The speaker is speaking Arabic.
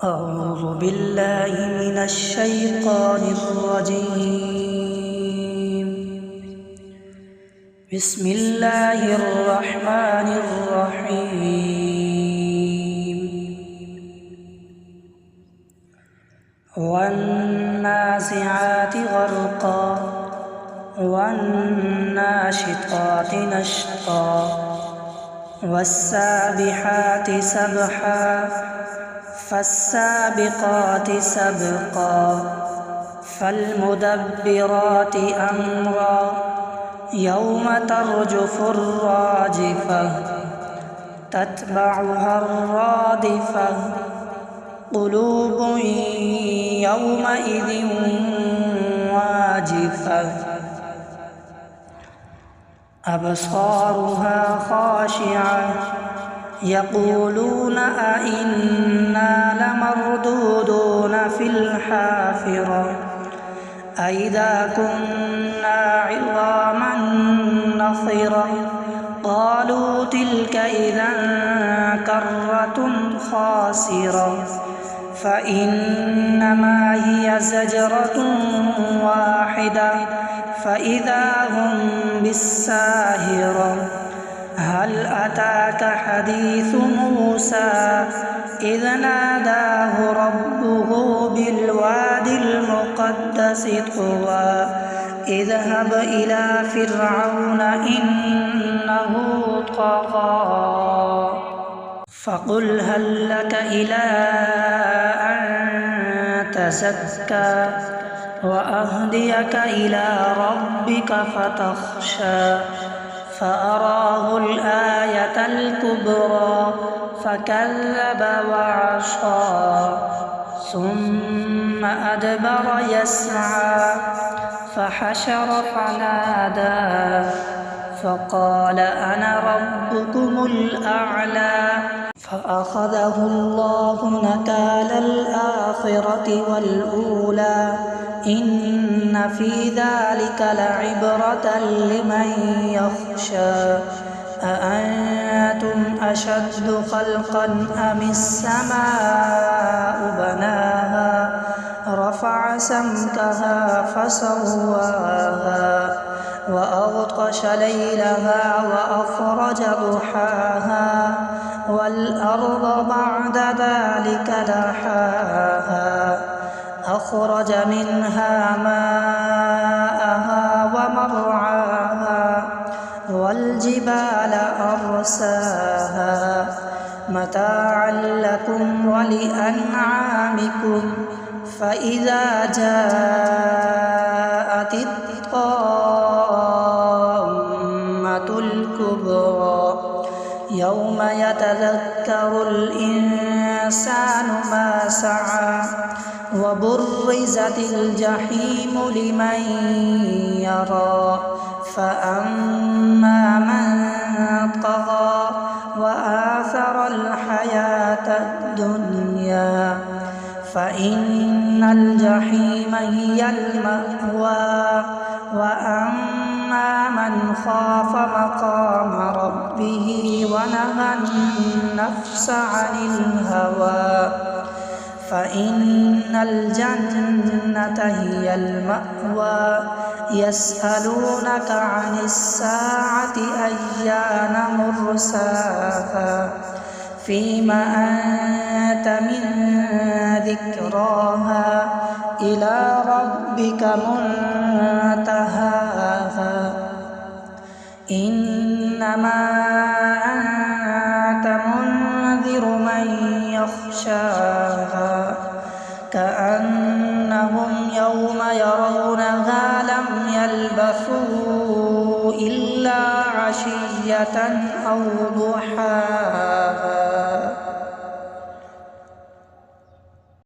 أعوذ بالله من الشيطان الرجيم. بسم الله الرحمن الرحيم. والنازعات غرقا والناشطات نشطا والسابحات سبحا فالسابقات سبقا فالمدبرات أمرا يوم ترجف الراجفة تتبعها الرادفة قلوب يومئذ واجفة أبصارها خاشعة يقولون أئنا لمردودون في الحافرة أئذا كنا عظاما نخرة قالوا تلك إذا كرة خاسرة فإنما هي زجرة واحدة فإذا هم بالساهرة هل أتاك حديث موسى إذ ناداه ربه بالواد المقدس طوى اذهب إلى فرعون إنه طغى فقل هل لك إلى أن تزكى وأهديك إلى ربك فتخشى فأراه الآية الكبرى فكذب وعصى ثم أدبر يسعى فحشر فنادى فقال أنا ربكم الأعلى فأخذه الله نكال الآخرة والأولى إن في ذلك لعبرة لمن يخشى أأنتم أشد خلقا أم السماء بناها رفع سمكها فسواها وأغطش ليلها وأخرج ضحاها والأرض بعد ذلك دحاها أخرج منها ماءها ومرعاها والجبال أرساها متاعا لكم ولأنعامكم فإذا جاءت الطامة الكبرى يوم يتذكر الإنسان ما سعى وبرزت الجحيم لمن يرى فأما من طغى وآثر الحياة الدنيا فإن الجحيم هي المأوى وأما من خاف مقام ربه ونهى النفس عن الهوى فإن الجنة هي المأوى يسألونك عن الساعة أيان مرساها فيما أنت من ذكراها إلى ربك منتهاها إنما أنت منذر من يخشاها كأنهم يوم يرونها لم يلبثوا إلا عشية أو ضحاها.